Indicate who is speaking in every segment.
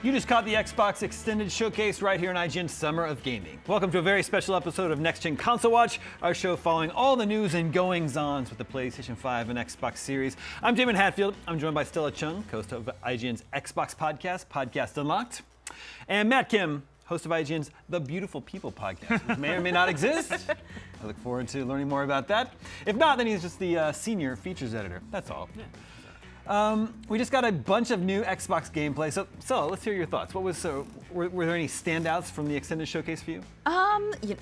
Speaker 1: You just caught the Xbox Extended Showcase right here in IGN's Summer of Gaming. Welcome to a very special episode of Next Gen Console Watch, our show following all the news and goings-ons with the PlayStation 5 and Xbox Series. I'm Damon Hatfield. I'm joined by Stella Chung, host of IGN's Xbox podcast, Podcast Unlocked, and Matt Kim, host of IGN's The Beautiful People podcast, which may or may not exist. I look forward to learning more about that. If not, then he's just the senior features editor. That's all. Yeah. We just got a bunch of new Xbox gameplay, so let's hear your thoughts. What was were there any standouts from the extended showcase for you?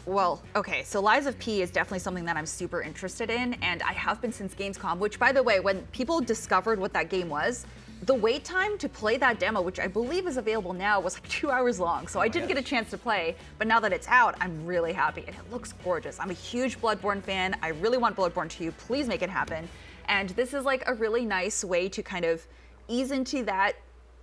Speaker 2: Well, okay, so Lies of P is definitely something that I'm super interested in, and I have been since Gamescom, which, by the way, when people discovered what that game was, the wait time to play that demo, which I believe is available now, was like 2 hours long, so I didn't get a chance to play, but now that it's out, I'm really happy, and it looks gorgeous. I'm a huge Bloodborne fan. I really want Bloodborne 2. Please make it happen. And this is like a really nice way to kind of ease into that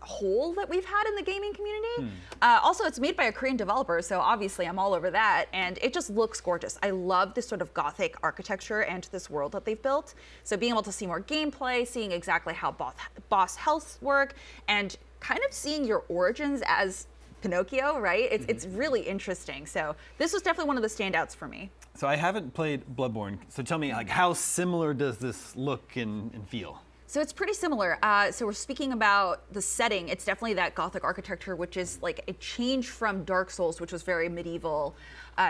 Speaker 2: hole that we've had in the gaming community. Also, it's made by a Korean developer, so obviously I'm all over that, and it just looks gorgeous. I love this sort of gothic architecture and this world that they've built. So being able to see more gameplay, seeing exactly how boss healths work, and kind of seeing your origins as Pinocchio, right? It's really interesting. So this was definitely one of the standouts for me.
Speaker 1: So I haven't played Bloodborne, so tell me, like, how similar does this look and feel?
Speaker 2: So it's pretty similar. So we're speaking about the setting. It's definitely that Gothic architecture, which is like a change from Dark Souls, which was very medieval.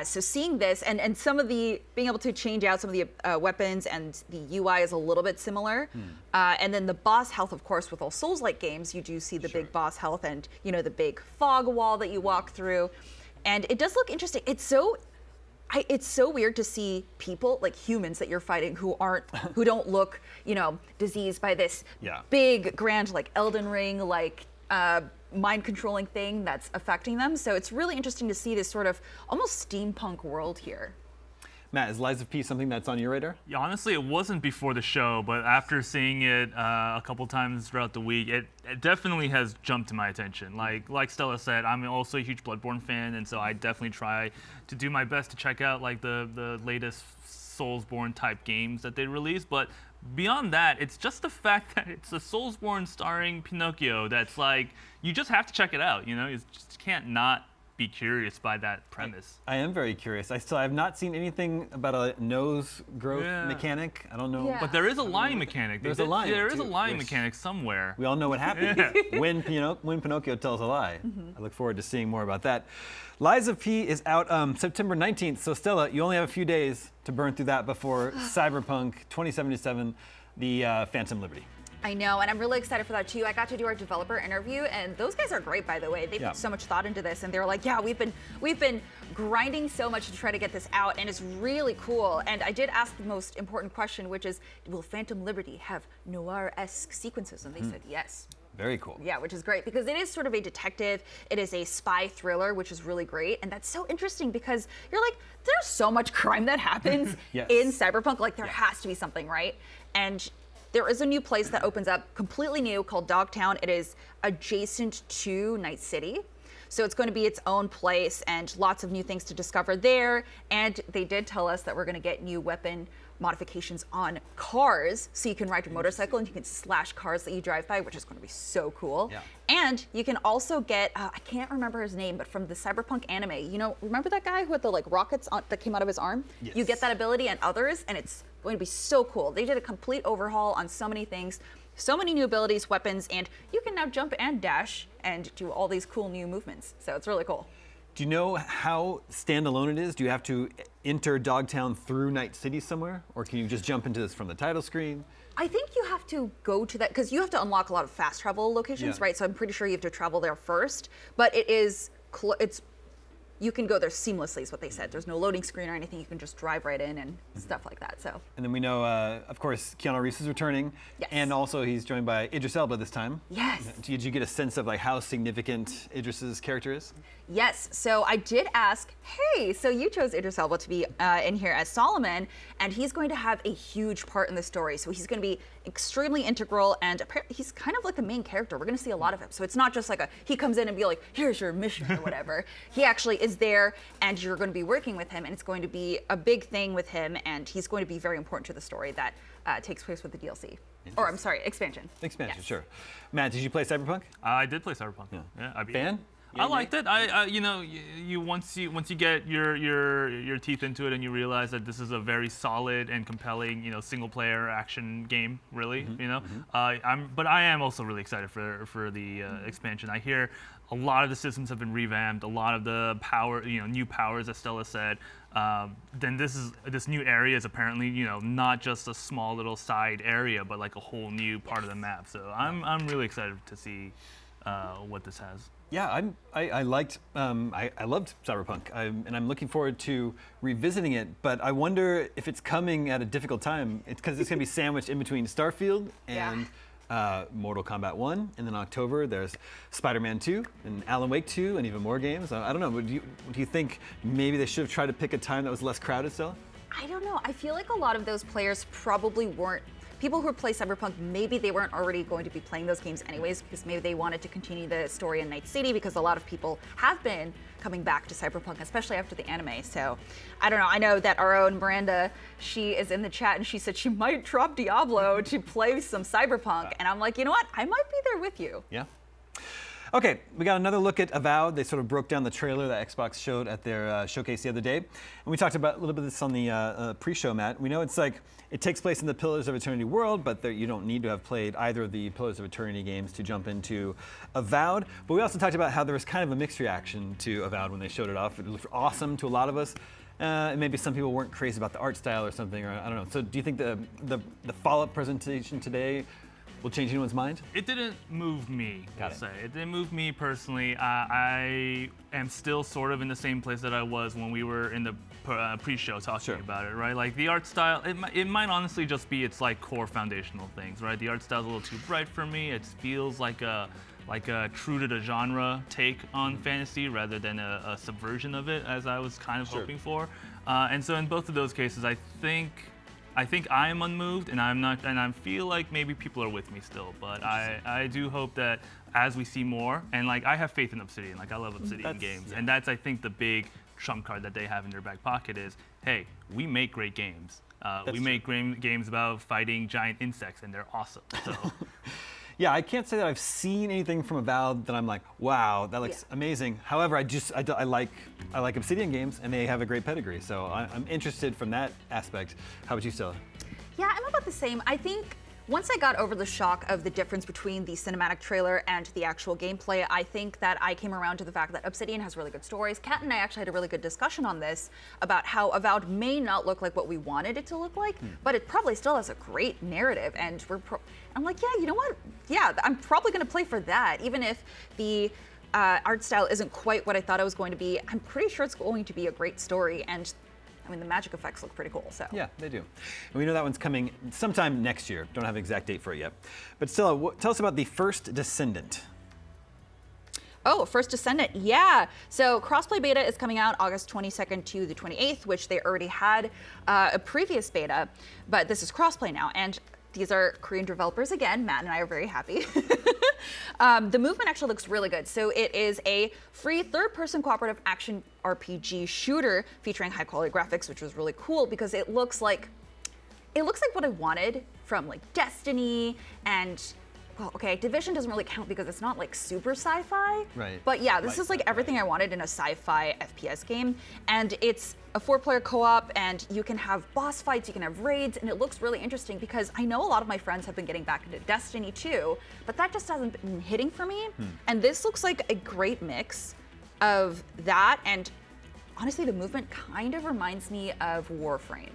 Speaker 2: So seeing this and some of the, being able to change out some of the weapons and the UI is a little bit similar. And then the boss health, of course, with all Souls-like games, you do see the big boss health and, you know, the big fog wall that you walk through. And it does look interesting. It's so weird to see people, like humans that you're fighting, who don't look, you know, diseased by this big, grand, like Elden Ring, like mind controlling thing that's affecting them. So it's really interesting to see this sort of almost steampunk world here.
Speaker 1: Matt, is Lies of P something that's on your radar?
Speaker 3: Yeah, honestly, it wasn't before the show, but after seeing it a couple times throughout the week, it definitely has jumped to my attention. Like Stella said, I'm also a huge Bloodborne fan, and so I definitely try to do my best to check out like the latest Soulsborne type games that they release. But beyond that, it's just the fact that it's a Soulsborne starring Pinocchio that's like, you just have to check it out. You know, you just can't not be curious by that premise.
Speaker 1: I am very curious. I have not seen anything about a nose growth mechanic. I don't know.
Speaker 2: Yeah.
Speaker 3: But there is a lying mechanic.
Speaker 1: There's a lying.
Speaker 3: There is a lying mechanic somewhere.
Speaker 1: We all know what happens when Pinocchio tells a lie. I look forward to seeing more about that. Lies of P is out September 19th. So Stella, you only have a few days to burn through that before Cyberpunk 2077, the Phantom Liberty.
Speaker 2: I know, and I'm really excited for that too. I got to do our developer interview, and those guys are great, by the way. They put so much thought into this, and they were like, "Yeah, we've been grinding so much to try to get this out, and it's really cool." And I did ask the most important question, which is, will Phantom Liberty have noir-esque sequences? And they said yes.
Speaker 1: Very cool.
Speaker 2: Yeah, which is great because it is sort of a detective. It is a spy thriller, which is really great, and that's so interesting because you're like, there's so much crime that happens in Cyberpunk. Like there has to be something, right? And there is a new place that opens up, completely new, called Dogtown. It is adjacent to Night City. So it's going to be its own place and lots of new things to discover there. And they did tell us that we're going to get new weapon modifications on cars. So you can ride your motorcycle and you can slash cars that you drive by, which is going to be so cool. Yeah. And you can also get, I can't remember his name, but from the Cyberpunk anime, you know, remember that guy who had the like rockets that came out of his arm? Yes. You get that ability and others, and it's going to be so cool. They did a complete overhaul on so many things, so many new abilities, weapons, and you can now jump and dash and do all these cool new movements. So it's really cool.
Speaker 1: Do you know how standalone it is? Do you have to enter Dogtown through Night City somewhere? Or can you just jump into this from the title screen?
Speaker 2: I think you have to go to that, because you have to unlock a lot of fast travel locations, right? So I'm pretty sure you have to travel there first. But it is, you can go there seamlessly is what they said. There's no loading screen or anything. You can just drive right in and stuff like that. So.
Speaker 1: And then we know, of course, Keanu Reeves is returning. Yes. And also he's joined by Idris Elba this time.
Speaker 2: Yes.
Speaker 1: Did you get a sense of like how significant Idris's character is?
Speaker 2: Yes, so I did ask, hey, so you chose Idris Elba to be in here as Solomon, and he's going to have a huge part in the story. So he's going to be extremely integral, and apparently he's kind of like the main character. We're going to see a lot of him. So it's not just like he comes in and be like, here's your mission or whatever. He actually is there, and you're going to be working with him, and it's going to be a big thing with him, and he's going to be very important to the story that takes place with the DLC. Or, I'm sorry, expansion.
Speaker 1: Expansion,
Speaker 2: yes.
Speaker 1: Sure. Matt, did you play Cyberpunk?
Speaker 3: I did play Cyberpunk.
Speaker 1: Yeah.
Speaker 3: I beat
Speaker 1: Fan?
Speaker 3: it. I liked it. Once you get your teeth into it and you realize that this is a very solid and compelling, single player action game, really, But I am also really excited for the expansion. I hear a lot of the systems have been revamped, a lot of the power, new powers, as Stella said. Then this new area is apparently, not just a small little side area, but like a whole new part of the map. So I'm really excited to see what this has.
Speaker 1: Yeah, I loved Cyberpunk, and I'm looking forward to revisiting it. But I wonder if it's coming at a difficult time. It's because it's going to be sandwiched in between Starfield and Mortal Kombat 1, and then October there's Spider-Man 2 and Alan Wake 2, and even more games. I don't know. Do you think maybe they should have tried to pick a time that was less crowded, Stella?
Speaker 2: I don't know. I feel like a lot of those players probably weren't. People who play Cyberpunk, maybe they weren't already going to be playing those games anyways, because maybe they wanted to continue the story in Night City, because a lot of people have been coming back to Cyberpunk, especially after the anime. So I don't know. I know that our own Miranda, she is in the chat, and she said she might drop Diablo to play some Cyberpunk. And I'm like, you know what? I might be there with you.
Speaker 1: Yeah. Okay, we got another look at Avowed. They sort of broke down the trailer that Xbox showed at their showcase the other day. And we talked about a little bit of this on the pre-show, Matt. We know it takes place in the Pillars of Eternity world, but you don't need to have played either of the Pillars of Eternity games to jump into Avowed. But we also talked about how there was kind of a mixed reaction to Avowed when they showed it off. It looked awesome to a lot of us. And maybe some people weren't crazy about the art style or something, or I don't know. So do you think the follow-up presentation today will change anyone's mind?
Speaker 3: It didn't move me,
Speaker 1: Got
Speaker 3: I'll
Speaker 1: it.
Speaker 3: say. It didn't move me personally. I am still sort of in the same place that I was when we were in the pre-show talking about it, right? Like the art style, it might honestly just be its like core foundational things, right? The art style's a little too bright for me. It feels like a true to the genre take on fantasy rather than a subversion of it, as I was kind of hoping for. And so in both of those cases, I think I am unmoved, and I feel like maybe people are with me still. But I do hope that as we see more, and like I have faith in Obsidian. Like I love Obsidian games, and that's I think the big trump card that they have in their back pocket is, hey, we make great games. We make games about fighting giant insects, and they're awesome. So.
Speaker 1: Yeah, I can't say that I've seen anything from Avowed that I'm like, wow, that looks amazing. However, I like Obsidian games, and they have a great pedigree. So I'm interested from that aspect. How about you, Stella?
Speaker 2: Yeah, I'm about the same. I think once I got over the shock of the difference between the cinematic trailer and the actual gameplay, I think that I came around to the fact that Obsidian has really good stories. Kat and I actually had a really good discussion on this about how Avowed may not look like what we wanted it to look like, but it probably still has a great narrative. And I'm like, yeah, you know what? Yeah, I'm probably going to play for that, even if the art style isn't quite what I thought it was going to be. I'm pretty sure it's going to be a great story, and I mean, the magic effects look pretty cool, so.
Speaker 1: Yeah, they do. And we know that one's coming sometime next year. Don't have an exact date for it yet. But Stella, tell us about the First Descendant.
Speaker 2: Oh, First Descendant, yeah. So crossplay beta is coming out August 22nd to the 28th, which they already had a previous beta, but this is crossplay now. And these are Korean developers again. Matt and I are very happy. The movement actually looks really good. So it is a free third-person cooperative action RPG shooter featuring high-quality graphics, which was really cool because it looks like what I wanted from like Destiny and. Well, okay, Division doesn't really count because it's not like super sci-fi.
Speaker 1: Right.
Speaker 2: But yeah, this is like everything I wanted in a sci-fi FPS game. And it's a 4-player co-op, and you can have boss fights, you can have raids, and it looks really interesting because I know a lot of my friends have been getting back into Destiny too, but that just hasn't been hitting for me. And this looks like a great mix of that, and honestly, the movement kind of reminds me of Warframe.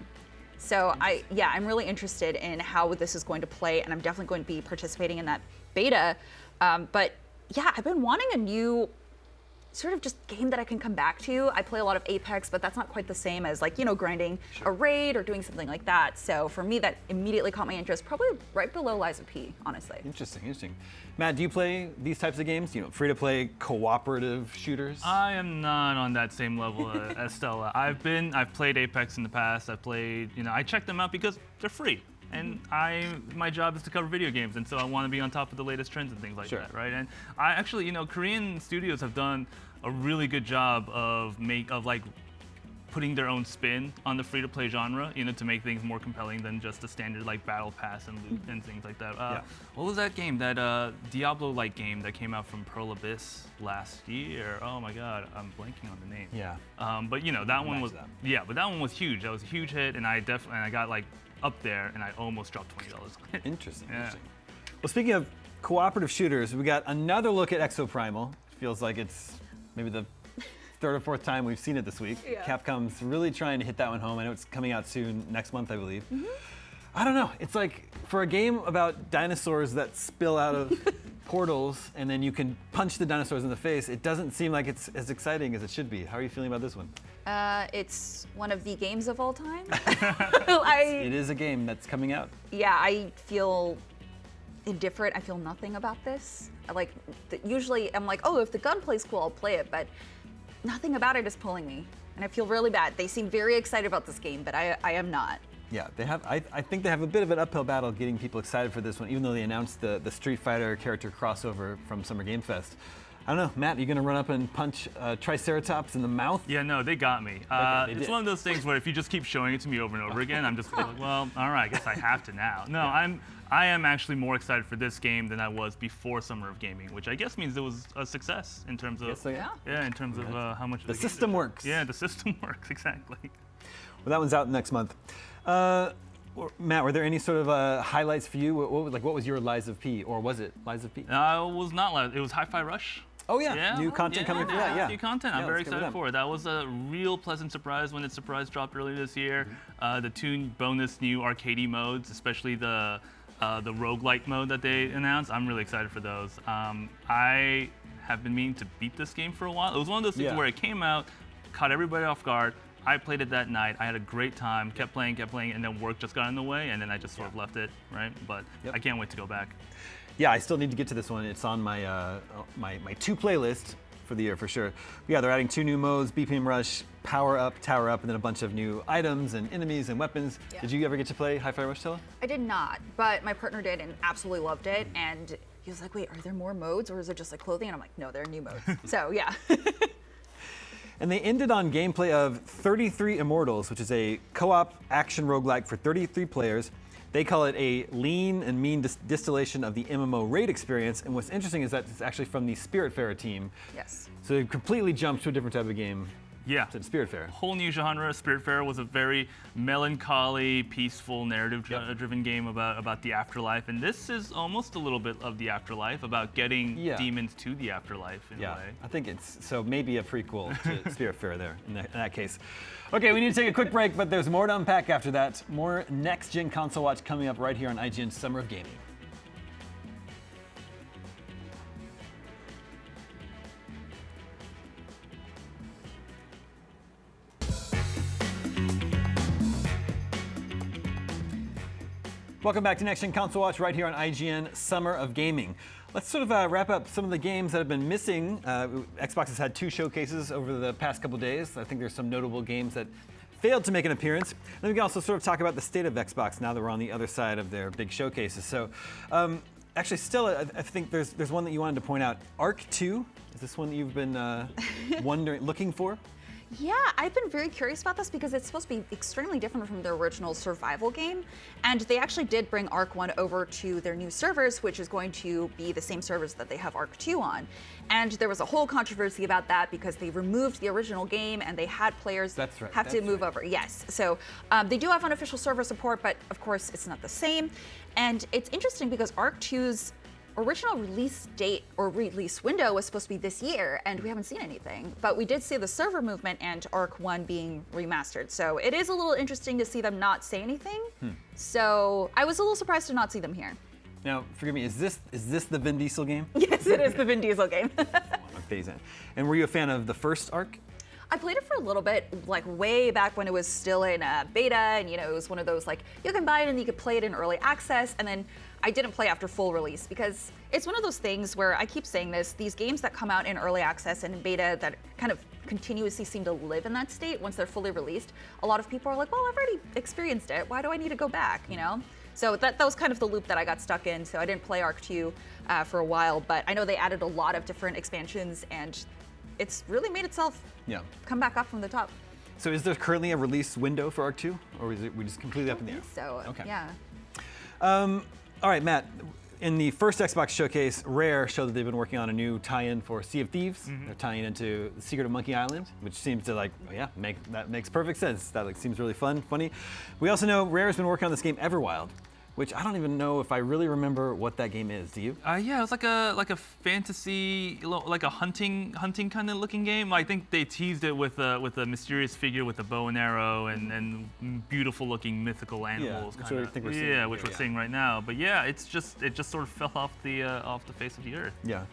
Speaker 2: So I'm really interested in how this is going to play, and I'm definitely going to be participating in that beta. But yeah, I've been wanting a new sort of just game that I can come back to. I play a lot of Apex, but that's not quite the same as like, grinding a raid or doing something like that. So for me, that immediately caught my interest, probably right below Liza P, honestly.
Speaker 1: Interesting. Matt, do you play these types of games? Free-to-play cooperative shooters?
Speaker 3: I am not on that same level as Stella. I've played Apex in the past. I've played, I checked them out because they're free. and my job is to cover video games, and so I want to be on top of the latest trends and things like
Speaker 1: Sure.
Speaker 3: that, right? And I actually, Korean studios have done a really good job of like putting their own spin on the free-to-play genre, to make things more compelling than just the standard like battle pass and loot and things like that. What was that game? That Diablo-like game that came out from Pearl Abyss last year? Oh my God, I'm blanking on the name.
Speaker 1: Yeah.
Speaker 3: But that one was but that one was huge. That was a huge hit, and I got like up there, and I almost dropped $20.
Speaker 1: Interesting. Well, speaking of cooperative shooters, we got another look at Exoprimal. Feels like it's maybe the third or fourth time we've seen it this week.
Speaker 2: Yeah.
Speaker 1: Capcom's really trying to hit that one home. I know it's coming out soon, next month, I believe. I don't know. It's like for a game about dinosaurs that spill out of portals and then you can punch the dinosaurs in the face, it doesn't seem like it's as exciting as it should be. How are you feeling about this one?
Speaker 2: It's one of the games of all time.
Speaker 1: It is a game that's coming out.
Speaker 2: Yeah, I feel indifferent. I feel nothing about this. Usually I'm like, oh, if the gunplay's cool, I'll play it, but nothing about it is pulling me, and I feel really bad. They seem very excited about this game, but I am not.
Speaker 1: Yeah, they have. I think they have a bit of an uphill battle getting people excited for this one, even though they announced the Street Fighter character crossover from Summer Game Fest. I don't know, Matt, you gonna run up and punch Triceratops in the mouth?
Speaker 3: Yeah, no, they got me. It's one of those things where if you just keep showing it to me over and over again, I'm just like, well, all right, I guess I have to now. No, I am actually more excited for this game than I was before Summer of Gaming, which I guess means it was a success in terms of in terms of how much
Speaker 1: the system works.
Speaker 3: Yeah, the system works exactly.
Speaker 1: Well, that one's out next month. Matt, were there any sort of highlights for you? What was your Lies of P, or was it Lies of P?
Speaker 3: It was not. It was Hi-Fi Rush.
Speaker 1: Oh yeah, new content coming for that. Yeah,
Speaker 3: new content. I'm very excited for it. That was a real pleasant surprise when its surprise dropped earlier this year. The two bonus new arcadey modes, especially the roguelike mode that they announced. I'm really excited for those. I have been meaning to beat this game for a while. It was one of those things where it came out, caught everybody off guard. I played it that night. I had a great time, kept playing, and then work just got in the way, and then I just sort of left it, right? But I can't wait to go back.
Speaker 1: Yeah, I still need to get to this one. It's on my my two playlist for the year for sure. Yeah, they're adding 2 new modes: BPM Rush, Power Up, Tower Up, and then a bunch of new items and enemies and weapons. Yeah. Did you ever get to play Hi-Fi Rush, Tella?
Speaker 2: I did not, but my partner did and absolutely loved it. And he was like, "Wait, are there more modes, or is it just like clothing?" And I'm like, "No, there are new modes." So yeah.
Speaker 1: And they ended on gameplay of 33 Immortals, which is a co-op action roguelike for 33 players. They call it a lean and mean distillation of the MMO raid experience. And what's interesting is that it's actually from the Spiritfarer team.
Speaker 2: Yes.
Speaker 1: So they've completely jumped to a different type of game.
Speaker 3: Yeah.
Speaker 1: To Spiritfarer.
Speaker 3: Whole new genre. Spiritfarer was a very melancholy, peaceful, narrative-driven game about the afterlife, and this is almost a little bit of the afterlife, about getting demons to the afterlife in a way.
Speaker 1: I think it's maybe a prequel to Spiritfarer there in that case. Okay, we need to take a quick break, but there's more to unpack after that. More next-gen console watch coming up right here on IGN's Summer of Gaming. Welcome back to Next Gen Console Watch right here on IGN Summer of Gaming. Let's sort of wrap up some of the games that have been missing. Xbox has had 2 showcases over the past couple days. I think there's some notable games that failed to make an appearance. Then we can also sort of talk about the state of Xbox now that we're on the other side of their big showcases. So, actually, Stella, I think there's one that you wanted to point out. Arc 2, is this one that you've been looking for?
Speaker 2: Yeah, I've been very curious about this because it's supposed to be extremely different from their original survival game. And they actually did bring Arc 1 over to their new servers, which is going to be the same servers that they have Arc 2 on. And there was a whole controversy about that because they removed the original game and they had players have to move over. Yes, so they do have unofficial server support, but of course it's not the same. And it's interesting because Arc 2's original release date or release window was supposed to be this year, and we haven't seen anything. But we did see the server movement and Arc 1 being remastered. So it is a little interesting to see them not say anything. So I was a little surprised to not see them here.
Speaker 1: Now, forgive me, is this the Vin Diesel game?
Speaker 2: Yes, it is the Vin Diesel game.
Speaker 1: And were you a fan of the first Arc?
Speaker 2: I played it for a little bit, like way back when it was still in beta, and it was one of those like you can buy it and you could play it in early access, and then I didn't play after full release because it's one of those things where I keep saying this, these games that come out in early access and in beta that kind of continuously seem to live in that state once they're fully released, a lot of people are like, well, I've already experienced it, why do I need to go back, So that was kind of the loop that I got stuck in. So I didn't play Arc 2 for a while, but I know they added a lot of different expansions, and it's really made itself come back up from the top.
Speaker 1: So is there currently a release window for Arc 2, or is it we just completely up in the air?
Speaker 2: So
Speaker 1: okay.
Speaker 2: Yeah.
Speaker 1: All right, Matt. In the first Xbox showcase, Rare showed that they've been working on a new tie-in for Sea of Thieves. They're tying into The Secret of Monkey Island, which seems to that makes perfect sense. That seems really funny. We also know Rare has been working on this game Everwild, which I don't even know if I really remember what that game is. Do you?
Speaker 3: Yeah, it was like a fantasy, like a hunting kind of looking game. I think they teased it with a mysterious figure with a bow and arrow and beautiful looking mythical animals.
Speaker 1: Which I think we're seeing.
Speaker 3: Which we're seeing right now. But yeah, it just sort of fell off the face of the earth.
Speaker 1: Yeah.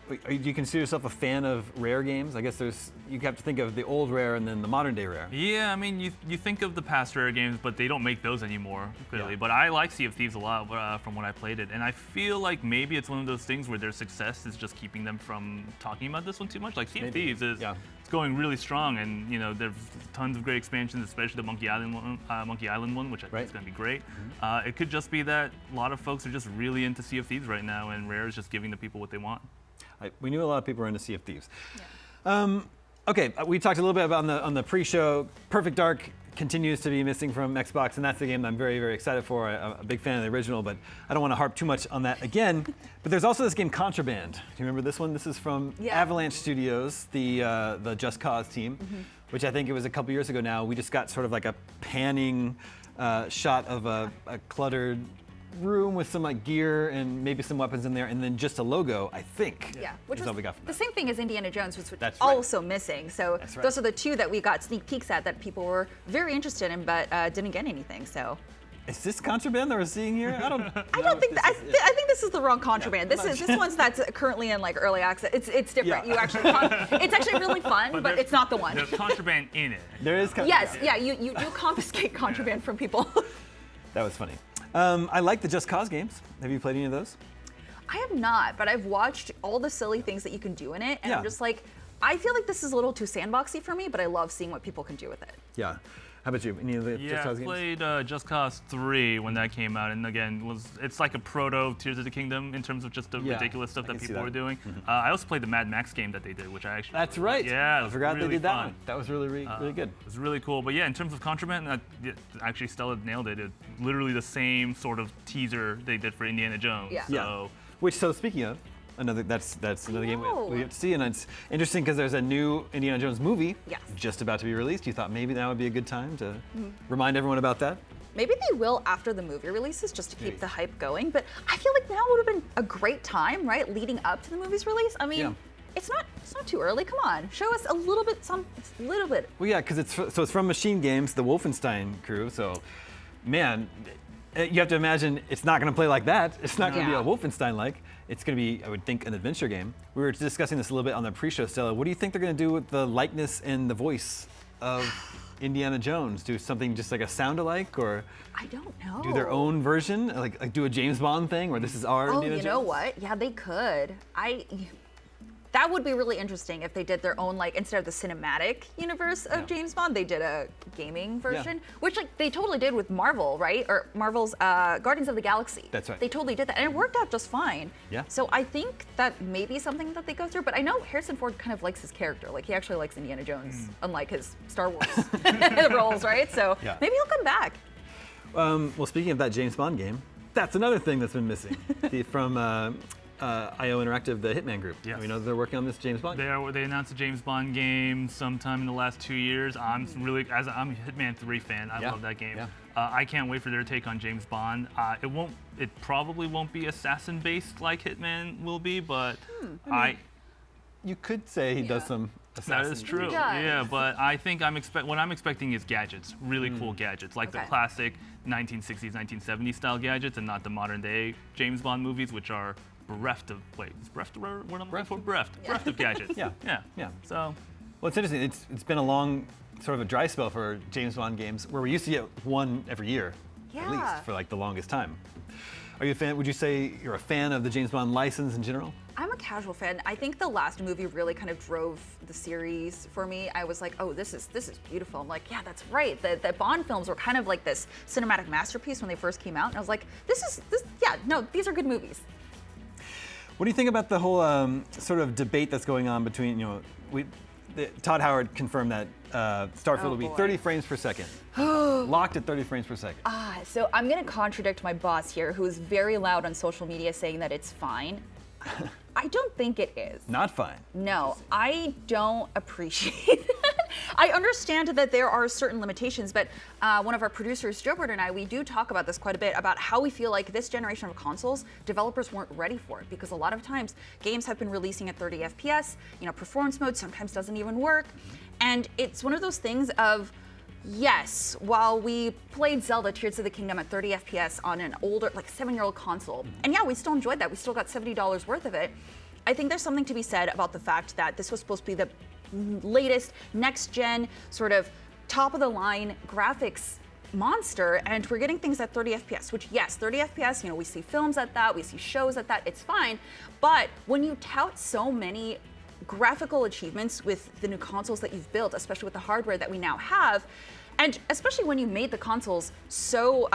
Speaker 1: Do you consider yourself a fan of Rare games? I guess you have to think of the old Rare and then the modern day Rare.
Speaker 3: Yeah, I mean, you think of the past Rare games, but they don't make those anymore, clearly.
Speaker 1: Yeah.
Speaker 3: But I like Sea of Thieves a lot from when I played it, and I feel like maybe it's one of those things where their success is just keeping them from talking about this one too much. Like Sea of Thieves is it's going really strong, and there's tons of great expansions, especially the Monkey Island one, which I think is going to be great. It could just be that a lot of folks are just really into Sea of Thieves right now, and Rare is just giving the people what they want.
Speaker 1: We knew a lot of people were into Sea of Thieves. Yeah. Okay, we talked a little bit about on the pre-show. Perfect Dark continues to be missing from Xbox, and that's the game that I'm very, very excited for. I'm a big fan of the original, but I don't want to harp too much on that again. But there's also this game Contraband. Do you remember this one? This is from Avalanche Studios, the Just Cause team, which I think it was a couple years ago now. We just got sort of like a panning shot of a cluttered room with some gear and maybe some weapons in there, and then just a logo, I think.
Speaker 2: Yeah, which was
Speaker 1: what we got from
Speaker 2: the
Speaker 1: that.
Speaker 2: same thing as Indiana Jones, which was
Speaker 1: That's
Speaker 2: also missing. So
Speaker 1: That's right.
Speaker 2: those are the two that we got sneak peeks at that people were very interested in, but didn't get anything. So.
Speaker 1: Is this Contraband that we're seeing here? I don't
Speaker 2: think I think this is the wrong Contraband. This one's that's currently in early access. It's different.
Speaker 1: Yeah.
Speaker 2: You actually it's actually really fun, but it's not the one.
Speaker 3: There's Contraband in it.
Speaker 1: There is
Speaker 2: Yes, you do confiscate Contraband from people.
Speaker 1: That was funny. I like the Just Cause games. Have you played any of those?
Speaker 2: I have not, but I've watched all the silly things that you can do in it, and I'm just like, I feel like this is a little too sandboxy for me, but I love seeing what people can do with it.
Speaker 1: Yeah. How about you? Any of the Just Cause games?
Speaker 3: I played Just Cause 3 when that came out, and again, it's like a proto Tears of the Kingdom in terms of just the ridiculous stuff that people were doing. I also played the Mad Max game that they did, which I actually
Speaker 1: That's right.
Speaker 3: Yeah,
Speaker 1: I forgot
Speaker 3: really
Speaker 1: they did that
Speaker 3: fun.
Speaker 1: one. That was really good.
Speaker 3: It was really cool. But yeah, in terms of Contraband, actually Stella nailed it. It's literally the same sort of teaser they did for Indiana Jones.
Speaker 2: Yeah.
Speaker 3: So.
Speaker 1: So speaking of, that's another game we have to see, and it's interesting because there's a new Indiana Jones movie just about to be released. You thought maybe that would be a good time to remind everyone about that?
Speaker 2: Maybe they will after the movie releases, just to keep the hype going. But I feel like now would have been a great time, right, leading up to the movie's release. I mean, it's not too early. Come on, show us a little bit,
Speaker 1: Well, yeah, because it's from Machine Games, the Wolfenstein crew. So, man, you have to imagine it's not going to play like that. It's not going to be a Wolfenstein-like. It's going to be, I would think, an adventure game. We were discussing this a little bit on the pre-show, Stella. What do you think they're going to do with the likeness and the voice of Indiana Jones? Do something just like a sound-alike, or
Speaker 2: I don't know.
Speaker 1: Do their own version, like do a James Bond thing, or this is our Indiana Jones?
Speaker 2: Oh, you know what? Yeah, they could. That would be really interesting if they did their own, instead of the cinematic universe of James Bond, they did a gaming version, which they totally did with Marvel, right? Or Marvel's Guardians of the Galaxy.
Speaker 1: That's right.
Speaker 2: They totally did that, and it worked out just fine.
Speaker 1: Yeah.
Speaker 2: So I think that may be something that they go through, but I know Harrison Ford kind of likes his character. He actually likes Indiana Jones, unlike his Star Wars roles, right? So maybe he'll come back.
Speaker 1: Well, speaking of that James Bond game, that's another thing that's been missing from IO Interactive, the Hitman Group.
Speaker 3: Yes.
Speaker 1: We know they're working on this James Bond game.
Speaker 3: They announced a James Bond game sometime in the last 2 years. I'm a Hitman 3 fan. I love that game.
Speaker 1: Yeah.
Speaker 3: I can't wait for their take on James Bond. It probably won't be assassin-based like Hitman will be, but
Speaker 1: You could say he does some assassin.
Speaker 3: That is true. Yeah, but I think what I'm expecting is gadgets, really cool gadgets, like the classic 1960s, 1970s style gadgets, and not the modern day James Bond movies, which are bereft of bereft of gadgets.
Speaker 1: Yeah.
Speaker 3: So,
Speaker 1: well, it's interesting. It's been a long sort of a dry spell for James Bond games, where we used to get one every year, at least for the longest time. Are you a fan? Would you say you're a fan of the James Bond license in general?
Speaker 2: I'm a a casual fan. I think the last movie really kind of drove the series for me. I was like, oh, this is beautiful. I'm like, yeah, that's right. The Bond films were kind of like this cinematic masterpiece when they first came out. And I was like, these are good movies.
Speaker 1: What do you think about the whole sort of debate that's going on between, Todd Howard confirmed that Starfield will be 30 frames per second. Locked at 30 frames per second.
Speaker 2: So I'm going to contradict my boss here, who is very loud on social media saying that it's fine. I don't think it is.
Speaker 1: Not fine.
Speaker 2: No, I don't appreciate that. I understand that there are certain limitations, but one of our producers, Joebert, and I, we do talk about this quite a bit, about how we feel like this generation of consoles, developers weren't ready for it, because a lot of times games have been releasing at 30 FPS, performance mode sometimes doesn't even work, and it's one of those things of, yes, while we played Zelda Tears of the Kingdom at 30 FPS on an older, like 7-year-old console, and yeah, we still enjoyed that, we still got $70 worth of it, I think there's something to be said about the fact that this was supposed to be the latest next-gen sort of top-of-the-line graphics monster, and we're getting things at 30 FPS, which, yes, 30 FPS, we see films at that, we see shows at that, it's fine, but when you tout so many graphical achievements with the new consoles that you've built, especially with the hardware that we now have, and especially when you made the consoles so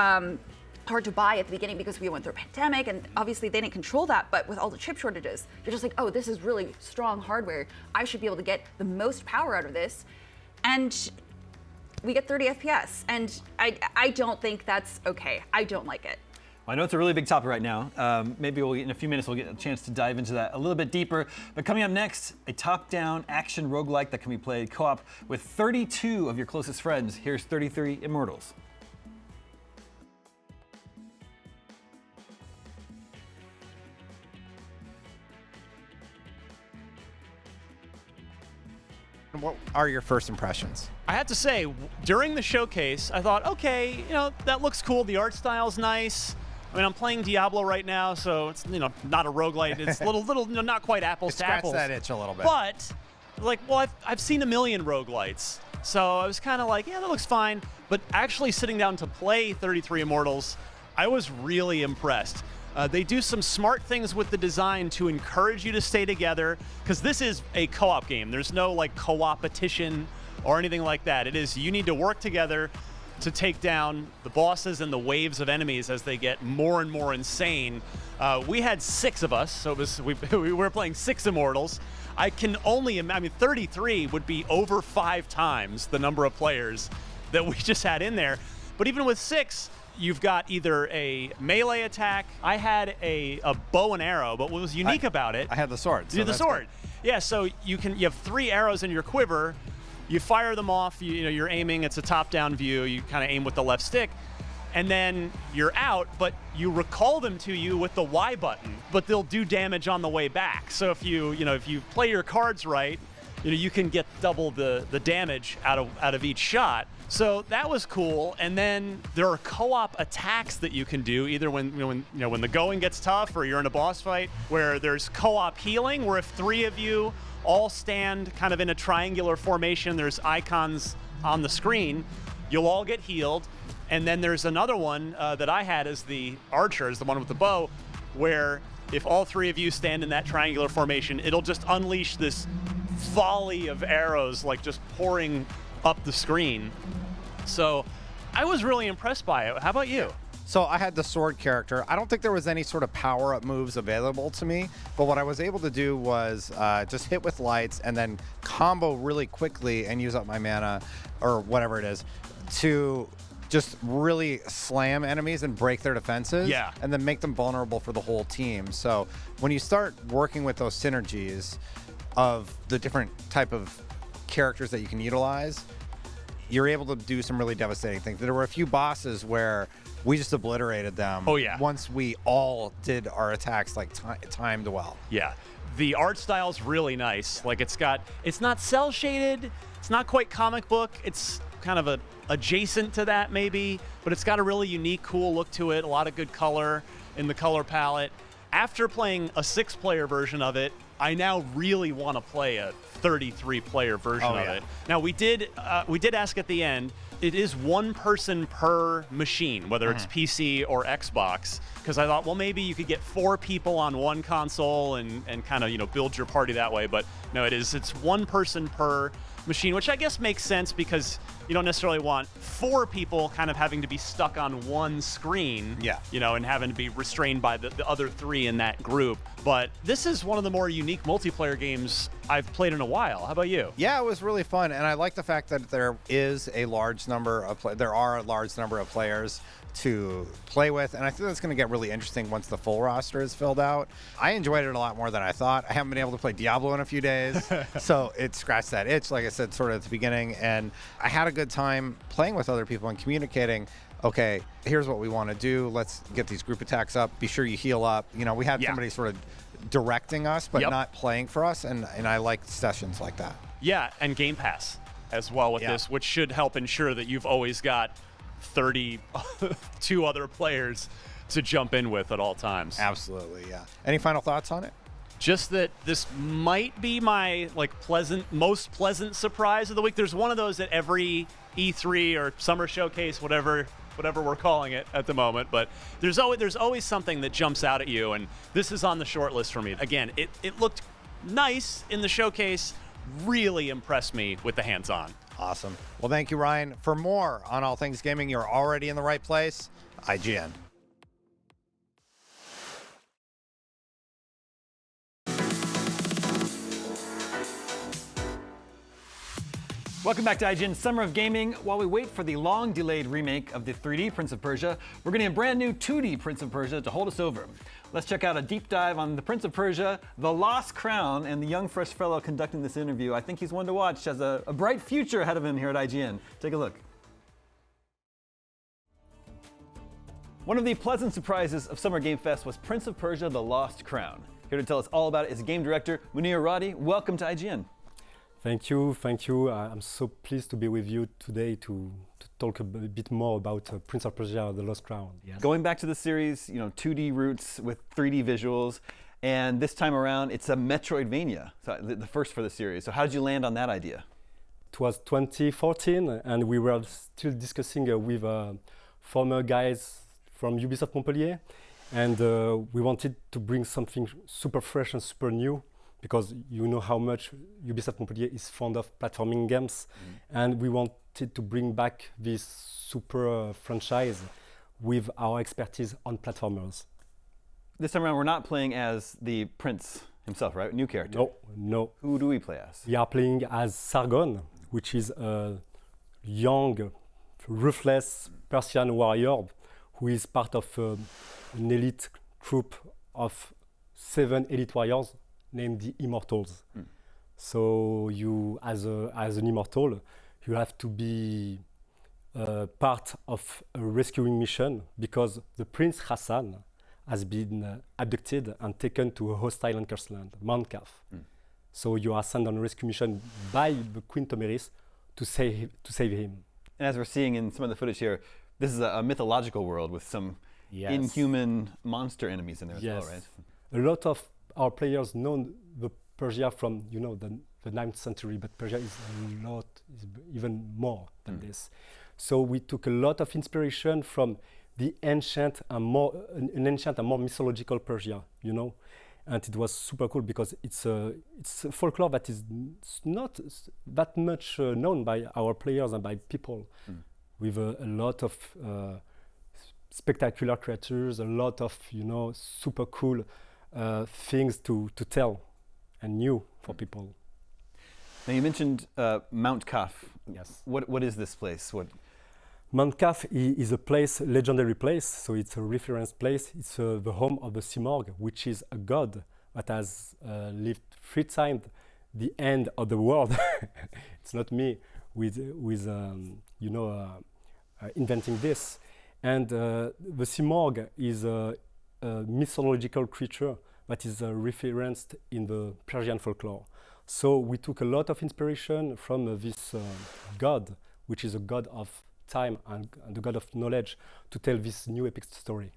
Speaker 2: hard to buy at the beginning because we went through a pandemic, and obviously they didn't control that, but with all the chip shortages, you're just like, oh, this is really strong hardware. I should be able to get the most power out of this. And we get 30 FPS, and I don't think that's okay. I don't like it.
Speaker 1: I know it's a really big topic right now. Maybe in a few minutes we'll get a chance to dive into that a little bit deeper. But coming up next, a top-down action roguelike that can be played co-op with 32 of your closest friends. Here's 33 Immortals.
Speaker 4: What are your first impressions?
Speaker 5: I have to say, during the showcase, I thought, okay, that looks cool. The art style's nice. I mean, I'm playing Diablo right now, so it's not a roguelite. It's a little not quite apples to apples.
Speaker 4: Scratch that itch a little bit.
Speaker 5: But I've seen a million roguelites, so I was kind of like, yeah, that looks fine. But actually sitting down to play 33 Immortals, I was really impressed. They do some smart things with the design to encourage you to stay together, because this is a co-op game. There's no co-opetition or anything like that. It is, you need to work together to take down the bosses and the waves of enemies as they get more and more insane. We had 6 of us, so we were playing 6 Immortals. I can only imagine, 33 would be over 5 times the number of players that we just had in there. But even with 6, you've got either a melee attack. I had a bow and arrow, but what was unique about it?
Speaker 4: I had the sword.
Speaker 5: You had the sword. Good. Yeah, so you have 3 arrows in your quiver. You fire them off. You're aiming. It's a top-down view. You kind of aim with the left stick, and then you're out. But you recall them to you with the Y button. But they'll do damage on the way back. So if you play your cards right, you can get double the damage out of each shot. So that was cool. And then there are co-op attacks that you can do, either when the going gets tough or you're in a boss fight, where there's co-op healing, where if 3 of you all stand kind of in a triangular formation, there's icons on the screen, you'll all get healed. And then there's another one that I had as the archer, as the one with the bow, where if all 3 of you stand in that triangular formation, it'll just unleash this volley of arrows, just pouring up the screen. So I was really impressed by it. How about you?
Speaker 4: So I had the sword character. I don't think there was any sort of power-up moves available to me, but what I was able to do was just hit with lights and then combo really quickly and use up my mana, or whatever it is, to just really slam enemies and break their defenses.
Speaker 5: Yeah.
Speaker 4: And then make them vulnerable for the whole team. So when you start working with those synergies of the different type of characters that you can utilize, you're able to do some really devastating things. There were a few bosses where we just obliterated them.
Speaker 5: Oh, yeah.
Speaker 4: Once we all did our attacks timed well.
Speaker 5: Yeah. The art style's really nice. It's not cell shaded. It's not quite comic book. It's kind of adjacent to that maybe, but it's got a really unique, cool look to it. A lot of good color in the color palette. After playing a 6-player version of it, I now really want to play a 33-player version of it. Now we did ask at the end, it is one person per machine, whether it's PC or Xbox. Because I thought, well, maybe you could get 4 people on one console and kind of build your party that way. But no, it's one person per machine, which I guess makes sense because you don't necessarily want 4 people kind of having to be stuck on one screen, and having to be restrained by the other 3 in that group. But this is one of the more unique multiplayer games I've played in a while. How about you?
Speaker 4: Yeah, it was really fun, and I like the fact that there are a large number of players to play with, and I think that's going to get really interesting once the full roster is filled out. I enjoyed it a lot more than I thought. I haven't been able to play Diablo in a few days, so it scratched that itch, like I said, sort of at the beginning, and I had a good time playing with other people and communicating. Okay, here's what we want to do. Let's get these group attacks up. Be sure you heal up. We had somebody sort of directing us, but not playing for us, and I like sessions like that.
Speaker 5: Yeah, and Game Pass as well with this, which should help ensure that you've always got 32 other players to jump in with at all times.
Speaker 4: Absolutely, yeah. Any final thoughts on it?
Speaker 5: Just that this might be my most pleasant surprise of the week. There's one of those at every E3 or summer showcase, whatever we're calling it at the moment. But there's always something that jumps out at you, and this is on the short list for me. Again, it looked nice in the showcase. Really impressed me with the hands-on.
Speaker 4: Awesome. Well, thank you, Ryan. For more on all things gaming, you're already in the right place. IGN.
Speaker 1: Welcome back to IGN Summer of Gaming. While we wait for the long-delayed remake of the 3D Prince of Persia, we're getting a brand new 2D Prince of Persia to hold us over. Let's check out a deep dive on the Prince of Persia, The Lost Crown, and the young, fresh fellow conducting this interview. I think he's one to watch, has a bright future ahead of him here at IGN. Take a look. One of the pleasant surprises of Summer Game Fest was Prince of Persia, The Lost Crown. Here to tell us all about it is game director Munir Radi. Welcome to IGN.
Speaker 6: Thank you. I'm so pleased to be with you today to talk a bit more about Prince of Persia: The Lost Crown. Yes.
Speaker 1: Going back to the series, 2D roots with 3D visuals, and this time around it's a Metroidvania, so the first for the series. So how did you land on that idea?
Speaker 6: It was 2014, and we were still discussing with former guys from Ubisoft Montpellier, and we wanted to bring something super fresh and super new, because you know how much Ubisoft Montpellier is fond of platforming games, and we wanted to bring back this super franchise with our expertise on platformers.
Speaker 1: This time around, we're not playing as the prince himself, right? New character.
Speaker 6: No.
Speaker 1: Who do we play as?
Speaker 6: We are playing as Sargon, which is a young, ruthless Persian warrior who is part of an elite troop of 7 elite warriors named the Immortals. So you, as an immortal, you have to be part of a rescuing mission because the Prince Hassan has been abducted and taken to a hostile and cursed land, Mount Kaf. So you are sent on a rescue mission by the Queen Tomeris to save him.
Speaker 1: And as we're seeing in some of the footage here, this is a mythological world with some inhuman monster enemies in there as well, right?
Speaker 6: A lot of our players know the Persia from the 9th century, but Persia is even more than this. So we took a lot of inspiration from the ancient and more mythological Persia, and it was super cool because it's a folklore that is not that much known by our players and by people, with a lot of spectacular creatures, a lot of super cool things to tell and new for people.
Speaker 1: Now you mentioned Mount Kaf.
Speaker 6: Yes.
Speaker 1: What is this place?
Speaker 6: Mount Kaf is a place, legendary place. So it's a reference place. It's the home of the Simorg, which is a god that has lived 3 times the end of the world. It's not me with inventing this. And the Simorg is a mythological creature that is referenced in the Persian folklore. So we took a lot of inspiration from this god, which is a god of time and the god of knowledge, to tell this new epic story.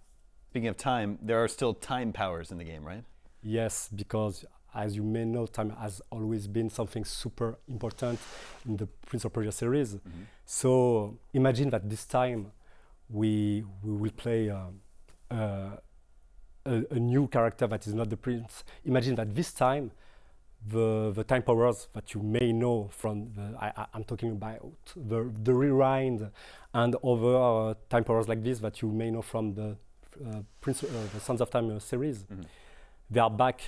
Speaker 1: Speaking of time, there are still time powers in the game, right?
Speaker 6: Yes, because as you may know, time has always been something super important in the Prince of Persia series. So imagine that this time we will play a new character that is not the prince. Imagine that this time the time powers that you may know from I'm talking about the rewind and other time powers like this that you may know from the the Sons of Time series. They are back,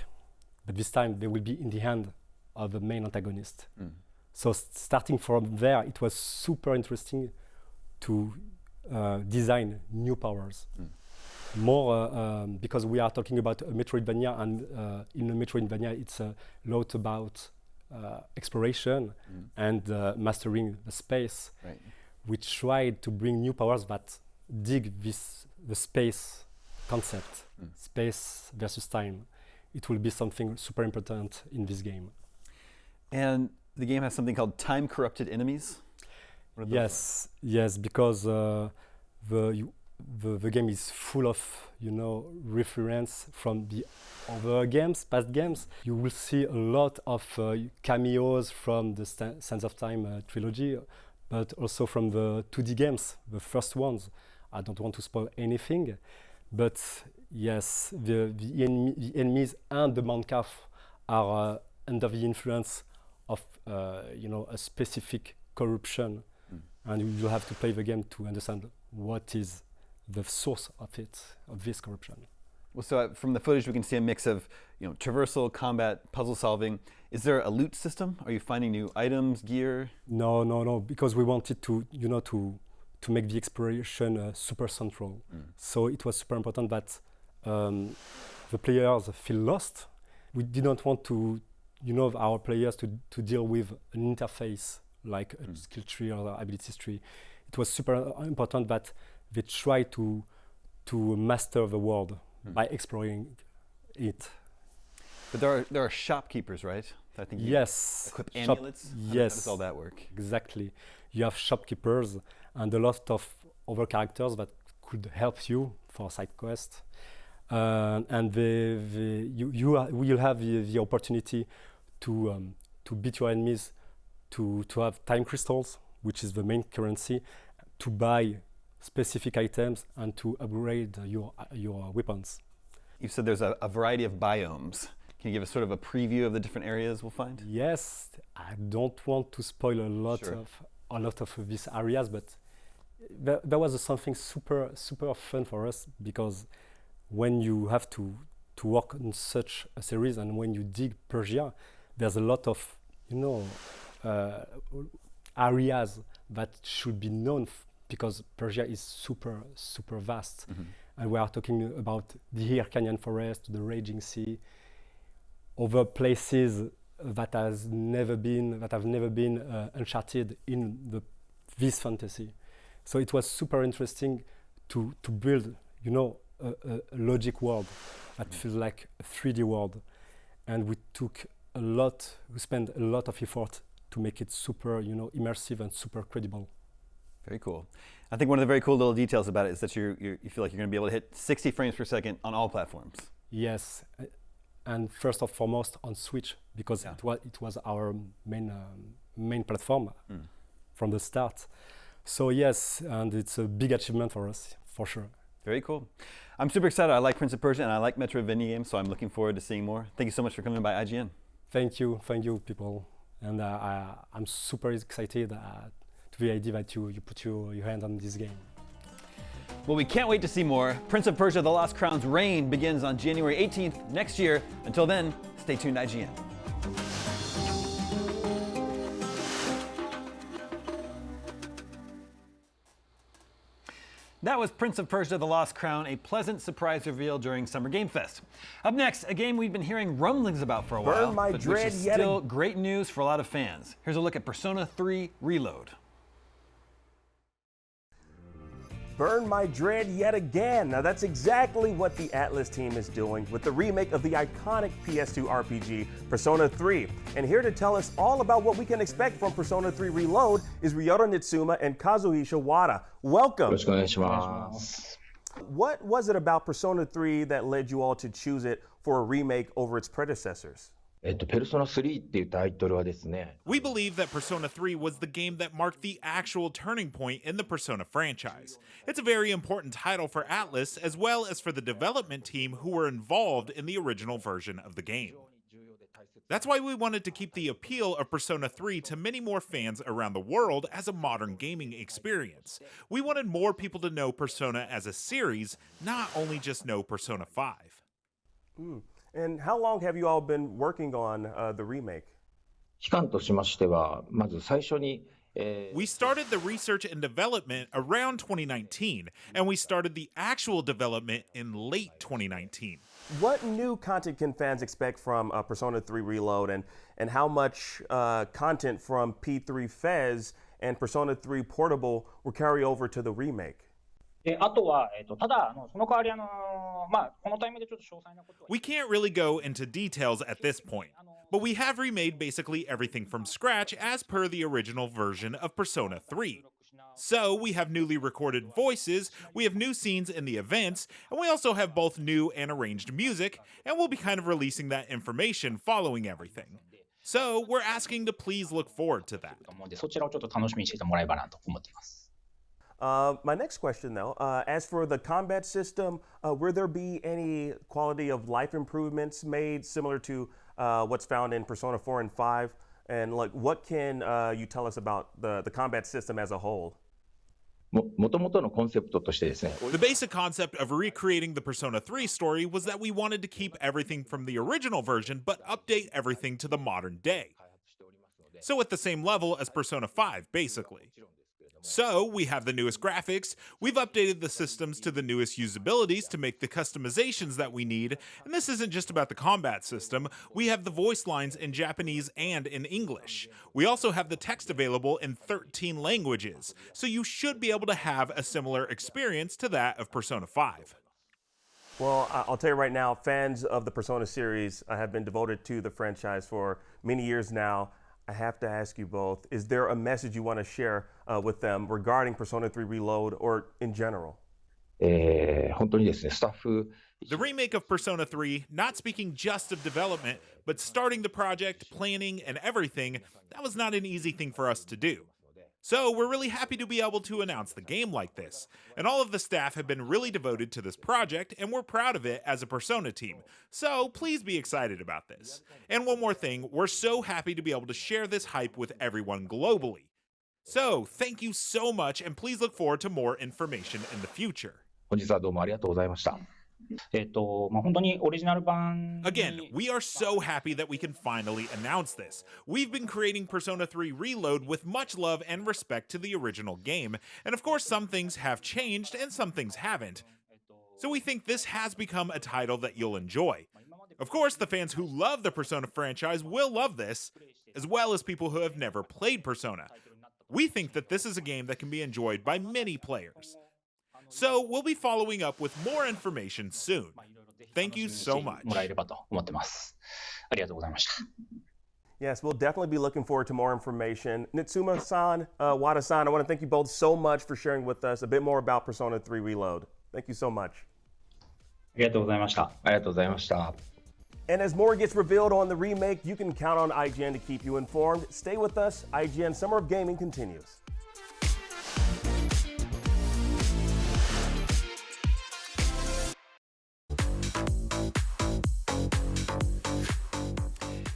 Speaker 6: but this time they will be in the hand of the main antagonist. So starting from there, it was super interesting to design new powers. More because we are talking about a Metroidvania, and in a Metroidvania it's a lot about exploration and mastering the space.
Speaker 1: Right.
Speaker 6: We tried to bring new powers that dig the space concept, space versus time. It will be something super important in this game.
Speaker 1: And the game has something called time-corrupted enemies?
Speaker 6: Yes, yes, because the game is full of, reference from the other games, past games. You will see a lot of cameos from the Sands of Time trilogy, but also from the 2D games, the first ones. I don't want to spoil anything, but yes, the enemies and the Mount Calf are under the influence of, a specific corruption, and you have to play the game to understand what is the source of it, of this corruption.
Speaker 1: Well, so from the footage, we can see a mix of, traversal, combat, puzzle solving. Is there a loot system? Are you finding new items, gear?
Speaker 6: No, because we wanted to, to make the exploration super central. So it was super important that the players feel lost. We didn't want to, our players to deal with an interface like a skill tree or ability tree. It was super important that they try to master the world by exploring it.
Speaker 1: But there are shopkeepers, right? I think
Speaker 6: yes.
Speaker 1: Equip amulets?
Speaker 6: Yes.
Speaker 1: How does all that work?
Speaker 6: Exactly. You have shopkeepers and a lot of other characters that could help you for side quests. And you will have the opportunity to beat your enemies, to have time crystals, which is the main currency, to buy specific items and to upgrade your weapons.
Speaker 1: You said there's a variety of biomes. Can you give us sort of a preview of the different areas we'll find?
Speaker 6: Yes, I don't want to spoil a lot of these areas, but there was something super fun for us, because when you have to work on such a series and when you dig Persia, there's a lot of areas that should be known because Persia is super vast, and we are talking about the Hyrcanian forest, the Raging Sea, other places that have never been uncharted in this fantasy. So it was super interesting to build, a logic world that feels like a 3D world, and we spent a lot of effort to make it super, immersive and super credible.
Speaker 1: Very cool. I think one of the very cool little details about it is that you feel like you're going to be able to hit 60 frames per second on all platforms.
Speaker 6: Yes, and first and foremost on Switch, because it was our main platform from the start. So yes, and it's a big achievement for us, for sure.
Speaker 1: Very cool. I'm super excited. I like Prince of Persia and I like Metroidvania games, so I'm looking forward to seeing more. Thank you so much for coming by IGN.
Speaker 6: Thank you, people. And I'm super excited to the idea that you put your hand on this game.
Speaker 1: Well, we can't wait to see more. Prince of Persia: The Lost Crown's reign begins on January 18th next year. Until then, stay tuned, IGN. That was Prince of Persia: The Lost Crown, a pleasant surprise reveal during Summer Game Fest. Up next, a game we've been hearing rumblings about for a while, but which is still great news for a lot of fans. Here's a look at Persona 3 Reload.
Speaker 7: Burn my dread yet again. Now that's exactly what the Atlas team is doing with the remake of the iconic PS2 RPG, Persona 3. And here to tell us all about what we can expect from Persona 3 Reload is Ryota Nitsuma and Kazuhisa Wada. Welcome. What was it about Persona 3 that led you all to choose it for a remake over its predecessors?
Speaker 8: ペルソナ3っていうタイトルはですね、
Speaker 9: We believe that Persona 3 was the game that marked the actual turning point in the Persona franchise. It's a very important title for Atlus as well as for the development team who were involved in the original version of the game. That's why we wanted to keep the appeal of Persona 3 to many more fans around the world as a modern gaming experience. We wanted more people to know Persona as a series, not only just know Persona 5.
Speaker 7: And how long have you all been working on the remake?
Speaker 8: 期間としましては、まず最初に、
Speaker 9: We started the research and development around 2019, and we started the actual development in late 2019.
Speaker 7: What new content can fans expect from Persona 3 Reload, and how much content from P3 Fez and Persona 3 Portable will carry over to the remake?
Speaker 10: あとは、ただその代わりこのタイミングでちょっと詳細なことは
Speaker 9: We can't really go into details at this point, but we have remade basically everything from scratch as per the original version of Persona 3. So we have newly recorded voices, we have new scenes in the events, and we also have both new and arranged music, and we'll be kind of releasing that information following everything. So we're asking to please look forward to that.
Speaker 10: と思うのでそちらをちょっと楽しみにしていてもらえばなと思っています。
Speaker 7: My next question, though, as for the combat system, will there be any quality of life improvements made similar to what's found in Persona 4 and 5? And like, what can you tell us about the combat system as a whole?
Speaker 8: もともとのコンセプトとしてですね、
Speaker 9: The basic concept of recreating the Persona 3 story was that we wanted to keep everything from the original version but update everything to the modern day. So at the same level as Persona 5, basically. So we have the newest graphics, we've updated the systems to the newest usabilities to make the customizations that we need, and this isn't just about the combat system, we have the voice lines in Japanese and in English. We also have the text available in 13 languages, so you should be able to have a similar experience to that of Persona 5.
Speaker 7: Well, I'll tell you right now, fans of the Persona series have been devoted to the franchise for many years now. I have to ask you both, is there a message you want to share with them regarding Persona 3 Reload or in general?
Speaker 8: 本当にですね、スタッフ、
Speaker 9: The remake of Persona 3, not speaking just of development, but starting the project, planning, and everything, that was not an easy thing for us to do. So we're really happy to be able to announce the game like this, and all of the staff have been really devoted to this project, and we're proud of it as a Persona team, so please be excited about this. And one more thing, we're so happy to be able to share this hype with everyone globally. So thank you so much, and please look forward to more information in the future.
Speaker 8: 本日はどうもありがとうございました。
Speaker 10: 本当にオリジナル版
Speaker 9: Again, we are so happy that we can finally announce this. We've been creating Persona 3 Reload with much love and respect to the original game, and of course some things have changed and some things haven't. So we think this has become a title that you'll enjoy. Of course, the fans who love the Persona franchise will love this, as well as people who have never played Persona. We think that this is a game that can be enjoyed by many players. So we'll be following up with more information soon. Thank you so much.
Speaker 10: もらえればと思ってます。ありがとうございました。
Speaker 7: Yes, we'll definitely be looking forward to more information. Nitsuma-san, Wada-san, I want to thank you both so much for sharing with us a bit more about Persona 3 Reload. Thank you so much.
Speaker 10: ありがとうございました。
Speaker 8: ありがとうございました。
Speaker 7: And as more gets revealed on the remake, you can count on IGN to keep you informed. Stay with us. IGN Summer of Gaming continues.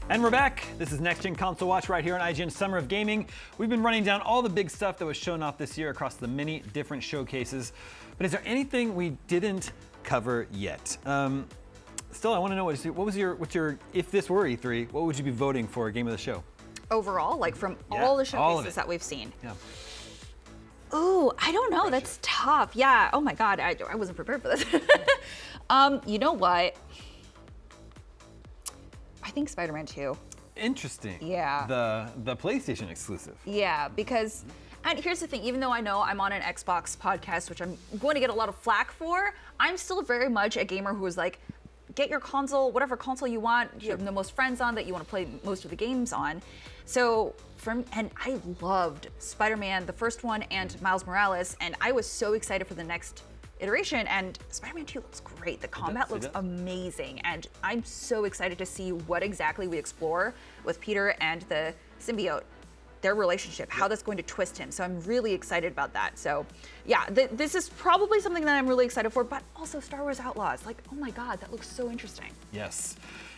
Speaker 1: And we're back. This is Next Gen Console Watch right here on IGN Summer of Gaming. We've been running down all the big stuff that was shown off this year across the many different showcases. But is there anything we didn't cover yet? Still, I want to know what's your if this were E3, what would you be voting for Game of the Show?
Speaker 2: Overall, like from all the showcases that we've seen.
Speaker 1: Yeah.
Speaker 2: Oh, I don't know. That's tough. Yeah. Oh my God, I wasn't prepared for this. You know what? I think Spider-Man 2.
Speaker 1: Interesting.
Speaker 2: Yeah.
Speaker 1: The PlayStation exclusive.
Speaker 2: Yeah, because, and here's the thing, even though I know I'm on an Xbox podcast, which I'm going to get a lot of flack for, I'm still very much a gamer who is like, get your console, whatever console you want, you have the most friends on that you want to play most of the games on. So, and I loved Spider-Man, the first one, and Miles Morales, and I was so excited for the next iteration, and Spider-Man 2 looks great. The combat looks amazing, and I'm so excited to see what exactly we explore with Peter and the symbiote, their relationship, how that's going to twist him. So I'm really excited about that. So yeah, this is probably something that I'm really excited for, but also Star Wars Outlaws. Like, oh my God, that looks so interesting.
Speaker 1: Yes.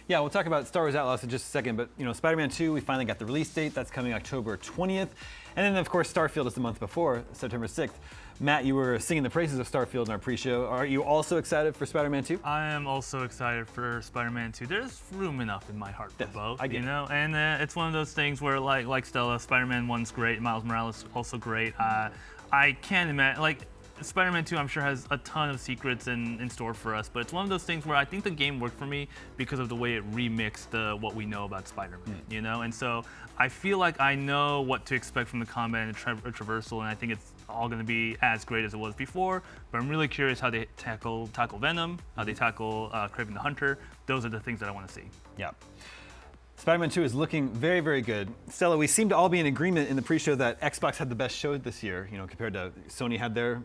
Speaker 1: Yeah, we'll talk about Star Wars Outlaws in just a second, but Spider-Man 2, we finally got the release date. That's coming October 20th. And then, of course, Starfield is the month before, September 6th. Matt, you were singing the praises of Starfield in our pre-show. Are you also excited for Spider-Man 2?
Speaker 3: I am also excited for Spider-Man 2. There's room enough in my heart for both,
Speaker 1: I get it.
Speaker 3: And it's one of those things where, like Stella, Spider-Man 1's great, Miles Morales also great. I can't imagine, Spider-Man 2, I'm sure, has a ton of secrets in store for us, but it's one of those things where I think the game worked for me because of the way it remixed what we know about Spider-Man, And so I feel like I know what to expect from the combat and the traversal, and I think it's all going to be as great as it was before, but I'm really curious how they tackle Venom, how they tackle Kraven the Hunter. Those are the things that I want to see.
Speaker 1: Yeah. Spider-Man 2 is looking very, very good. Stella, we seem to all be in agreement in the pre-show that Xbox had the best show this year, compared to Sony had their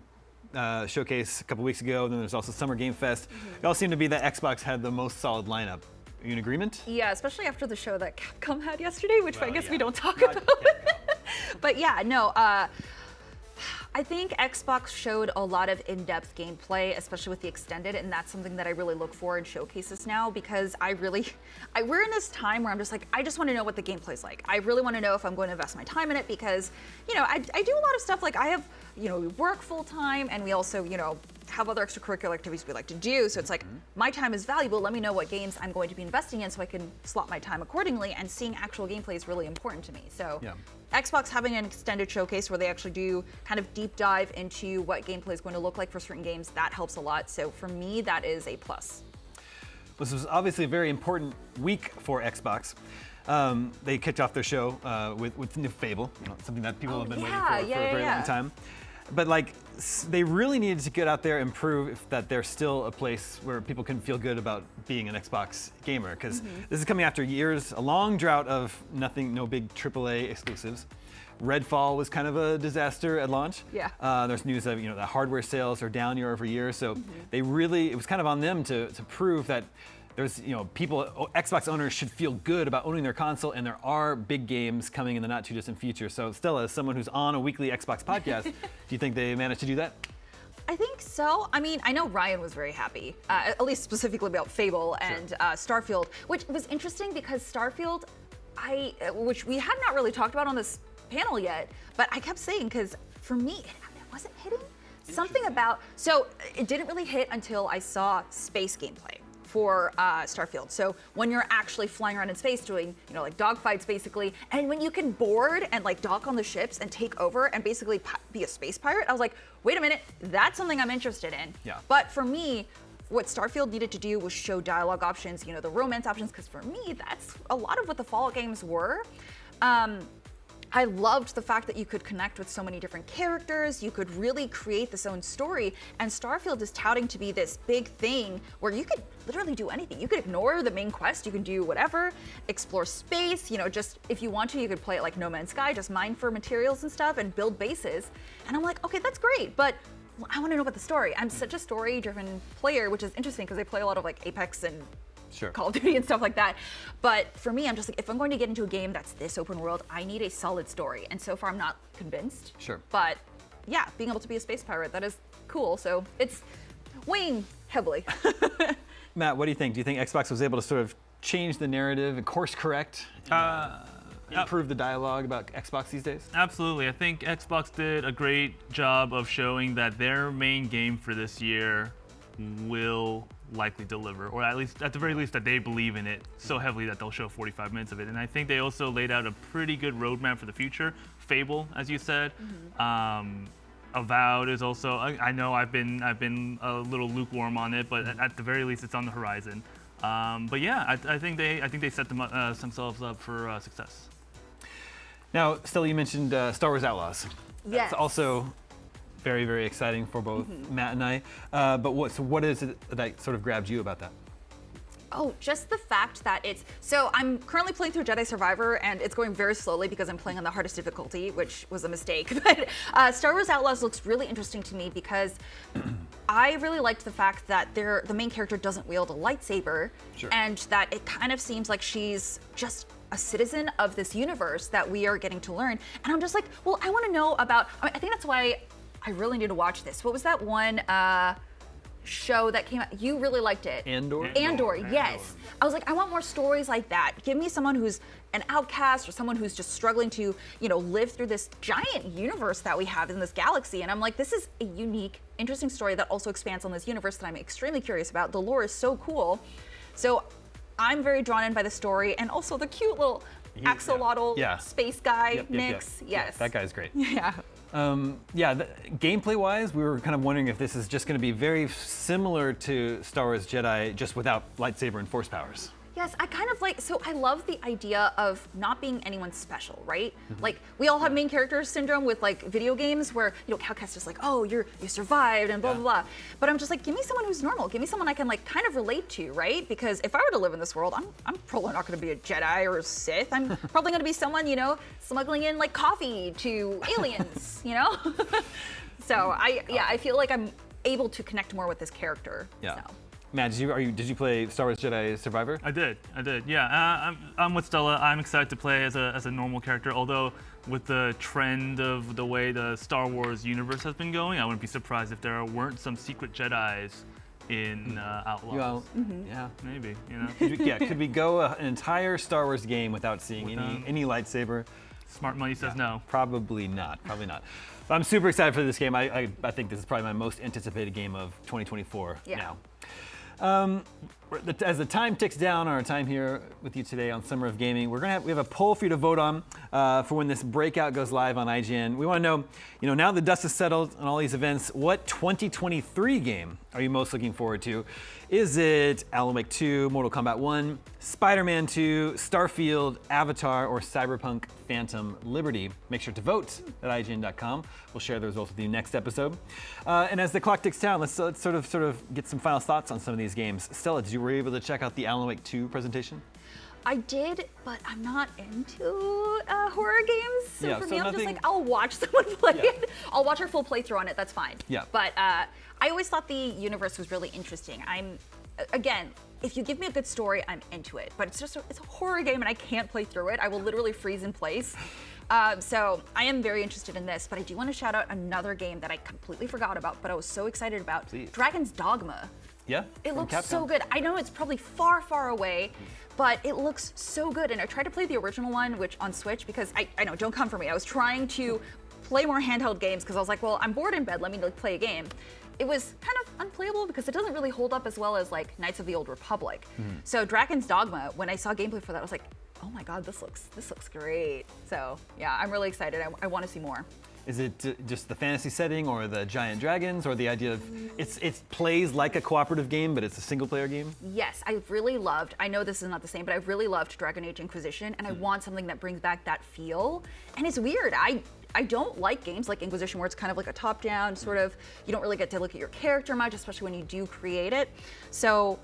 Speaker 1: showcase a couple weeks ago, and then there's also Summer Game Fest. It all seemed to be that Xbox had the most solid lineup. Are you in agreement?
Speaker 2: Yeah, especially after the show that Capcom had yesterday, which I guess we don't talk about. But yeah, no, I think Xbox showed a lot of in-depth gameplay, especially with the extended, and that's something that I really look for in showcases now, because we're in this time where I'm just like, I just want to know what the gameplay's like. I really want to know if I'm going to invest my time in it, because, I do a lot of stuff, like I have, we work full time, and we also, have other extracurricular activities we like to do, so it's like, my time is valuable, let me know what games I'm going to be investing in so I can slot my time accordingly, and seeing actual gameplay is really important to me. So Xbox having an extended showcase where they actually do kind of deep dive into what gameplay is going to look like for certain games, that helps a lot. So for me, that is a plus.
Speaker 1: This was obviously a very important week for Xbox. They kicked off their show with new Fable, something that people have been waiting for a very long time. But they really needed to get out there and prove that they're still a place where people can feel good about being an Xbox gamer, because this is coming after years, a long drought of no big AAA exclusives. Redfall was kind of a disaster at launch.
Speaker 2: Yeah.
Speaker 1: There's news of the hardware sales are down year over year, so it was kind of on them to prove that there's Xbox owners should feel good about owning their console, and there are big games coming in the not too distant future. So Stella, as someone who's on a weekly Xbox podcast, do you think they managed to do that?
Speaker 2: I think so. I mean, I know Ryan was very happy, at least specifically about Fable and Starfield, which was interesting because Starfield, which we had not really talked about on this panel yet, but I kept saying, because for me, it wasn't hitting. Something about, so it didn't really hit until I saw space gameplay for Starfield. So when you're actually flying around in space doing, dogfights basically, and when you can board and dock on the ships and take over and basically be a space pirate, I was like, wait a minute, that's something I'm interested in.
Speaker 1: Yeah.
Speaker 2: But for me, what Starfield needed to do was show dialogue options, the romance options, because for me, that's a lot of what the Fallout games were. I loved the fact that you could connect with so many different characters, you could really create this own story, and Starfield is touting to be this big thing where you could literally do anything. You could ignore the main quest, you can do whatever, explore space, just if you want to, you could play it like No Man's Sky, just mine for materials and stuff and build bases. And I'm like, okay, that's great, but I want to know about the story. I'm such a story-driven player, which is interesting because I play a lot of Apex and Call of Duty and stuff like that. But for me, I'm just like, if I'm going to get into a game that's this open world, I need a solid story. And so far, I'm not convinced.
Speaker 1: Sure.
Speaker 2: But yeah, being able to be a space pirate, that is cool. So it's weighing heavily.
Speaker 1: Matt, what do you think? Do you think Xbox was able to sort of change the narrative and course correct? Improve the dialogue about Xbox these days?
Speaker 3: Absolutely. I think Xbox did a great job of showing that their main game for this year will likely deliver, or at the very least that they believe in it so heavily that they'll show 45 minutes of it. And I think they also laid out a pretty good roadmap for the future. Fable, as you said. Avowed is also, I know I've been a little lukewarm on it, but at the very least it's on the horizon. But yeah, I think they set themselves up for success.
Speaker 1: Now, Stella, you mentioned Star Wars Outlaws.
Speaker 2: Yes.
Speaker 1: That's also very, very exciting for both Matt and I. But what is it that sort of grabbed you about that?
Speaker 2: Oh, just the fact that so I'm currently playing through Jedi Survivor, and it's going very slowly because I'm playing on the hardest difficulty, which was a mistake. But Star Wars Outlaws looks really interesting to me because I really liked the fact that the main character doesn't wield a lightsaber, and that it kind of seems like she's just a citizen of this universe that we are getting to learn. And I'm just like, well, I want to know about, I think that's why I really need to watch this. What was that one show that came out? You really liked it.
Speaker 1: Andor,
Speaker 2: yes. I was like, I want more stories like that. Give me someone who's an outcast or someone who's just struggling to, live through this giant universe that we have in this galaxy. And I'm like, this is a unique, interesting story that also expands on this universe that I'm extremely curious about. The lore is so cool. So I'm very drawn in by the story and also the cute little axolotl space guy, Nix. Yes.
Speaker 1: That guy's great.
Speaker 2: Yeah.
Speaker 1: Gameplay-wise, we were kind of wondering if this is just going to be very similar to Star Wars Jedi, just without lightsaber and force powers.
Speaker 2: Yes, I kind of I love the idea of not being anyone special, right? Like, we all have main character syndrome with video games where, Calcast is like, oh, you survived and blah, blah, blah. But I'm just like, give me someone who's normal. Give me someone I can kind of relate to, right? Because if I were to live in this world, I'm probably not going to be a Jedi or a Sith. I'm probably going to be someone, smuggling in coffee to aliens, So I feel like I'm able to connect more with this character.
Speaker 1: Yeah.
Speaker 2: So.
Speaker 1: Matt, did you play Star Wars Jedi Survivor?
Speaker 3: I did. Yeah, I'm with Stella. I'm excited to play as a normal character. Although with the trend of the way the Star Wars universe has been going, I wouldn't be surprised if there weren't some secret Jedis in Outlaws.
Speaker 1: Well, yeah,
Speaker 3: maybe.
Speaker 1: Could we go an entire Star Wars game without seeing any lightsaber?
Speaker 3: Smart money says no.
Speaker 1: Probably not. But I'm super excited for this game. I think this is probably my most anticipated game of 2024 now. As the time ticks down, our time here with you today on Summer of Gaming, we have a poll for you to vote on for when this breakout goes live on IGN. We want to know, now the dust is settled on all these events, what 2023 game are you most looking forward to? Is it Alan Wake 2, Mortal Kombat 1, Spider-Man 2, Starfield, Avatar, or Cyberpunk Phantom Liberty? Make sure to vote at IGN.com. We'll share the results with you next episode. And as the clock ticks down, let's sort of get some final thoughts on some of these games. Stella, were you able to check out the Alan Wake 2 presentation?
Speaker 2: I did, but I'm not into horror games. So for me, I'm just like, I'll watch someone play it. I'll watch our full playthrough on it. That's fine.
Speaker 1: Yeah.
Speaker 2: But I always thought the universe was really interesting. Again, if you give me a good story, I'm into it. But it's a horror game, and I can't play through it. I will literally freeze in place. So I am very interested in this. But I do want to shout out another game that I completely forgot about, but I was so excited about.
Speaker 1: Please.
Speaker 2: Dragon's Dogma.
Speaker 1: Yeah.
Speaker 2: It looks so good. I know it's probably far, far away, but it looks so good. And I tried to play the original one, which on Switch, because I know, don't come for me. I was trying to play more handheld games because I was like, well, I'm bored in bed. Let me play a game. It was kind of unplayable because it doesn't really hold up as well as Knights of the Old Republic. So Dragon's Dogma, when I saw gameplay for that, I was like, oh my God, this looks great. So yeah, I'm really excited. I want to see more.
Speaker 1: Is it just the fantasy setting or the giant dragons or the idea of it plays like a cooperative game, but it's a single player game?
Speaker 2: Yes, I really loved, I know this is not the same, but I really loved Dragon Age Inquisition, and I want something that brings back that feel. And it's weird, I don't like games like Inquisition where it's kind of like a top-down sort of, you don't really get to look at your character much, especially when you do create it. So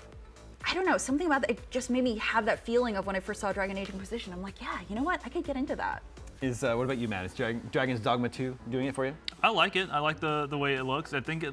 Speaker 2: I don't know, something about that, it just made me have that feeling of when I first saw Dragon Age Inquisition. I'm like, yeah, you know what, I could get into that.
Speaker 1: What about you, Matt? Is Dragon's Dogma 2 doing it for you?
Speaker 3: I like it. I like the way it looks. I think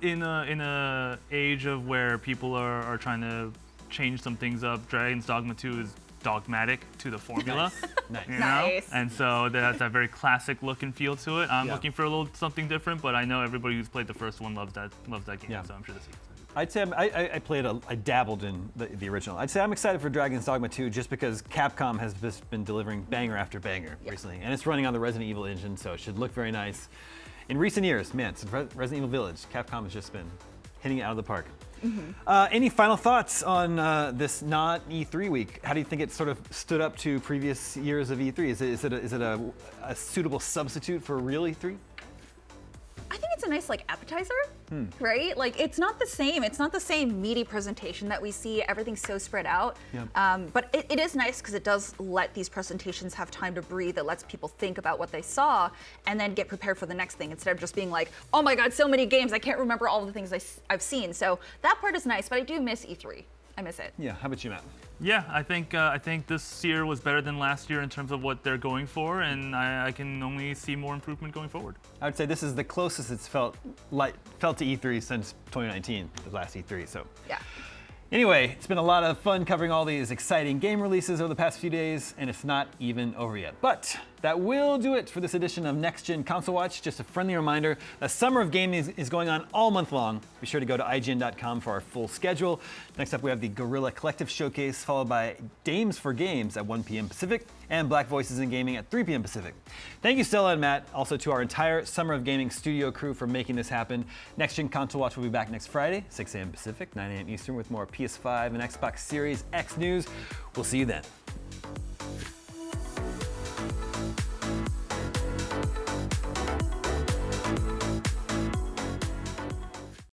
Speaker 3: in a age of where people are trying to change some things up, Dragon's Dogma 2 is dogmatic to the formula.
Speaker 1: Nice.
Speaker 2: Nice.
Speaker 3: And so that has that very classic look and feel to it. I'm looking for a little something different, but I know everybody who's played the first one loves that game, so I'm sure this is.
Speaker 1: I'd say I dabbled in the original. I'd say I'm excited for Dragon's Dogma 2 just because Capcom has just been delivering banger after banger recently. And it's running on the Resident Evil engine, so it should look very nice. In recent years, man, since Resident Evil Village, Capcom has just been hitting it out of the park. Any final thoughts on this not E3 week? How do you think it sort of stood up to previous years of E3? Is it a suitable substitute for a real E3?
Speaker 2: I think it's a nice appetizer, right? It's not the same. It's not the same meaty presentation that we see. Everything's so spread out. But it is nice because it does let these presentations have time to breathe. It lets people think about what they saw and then get prepared for the next thing instead of just being like, oh my God, so many games. I can't remember all the things I've seen. So that part is nice, but I do miss E3. I miss it.
Speaker 1: Yeah, how about you, Matt?
Speaker 3: Yeah, I think this year was better than last year in terms of what they're going for, and I can only see more improvement going forward.
Speaker 1: I would say this is the closest it's felt to E3 since 2019, the last E3. So
Speaker 2: Yeah.
Speaker 1: anyway, it's been a lot of fun covering all these exciting game releases over the past few days, and it's not even over yet. But that will do it for this edition of Next Gen Console Watch. Just a friendly reminder, the Summer of Gaming is going on all month long. Be sure to go to IGN.com for our full schedule. Next up, we have the Guerrilla Collective Showcase, followed by Dames for Games at 1 p.m. Pacific, and Black Voices in Gaming at 3 p.m. Pacific. Thank you, Stella and Matt, also to our entire Summer of Gaming studio crew for making this happen. Next Gen Console Watch will be back next Friday, 6 a.m. Pacific, 9 a.m. Eastern, with more PS5 and Xbox Series X news. We'll see you then.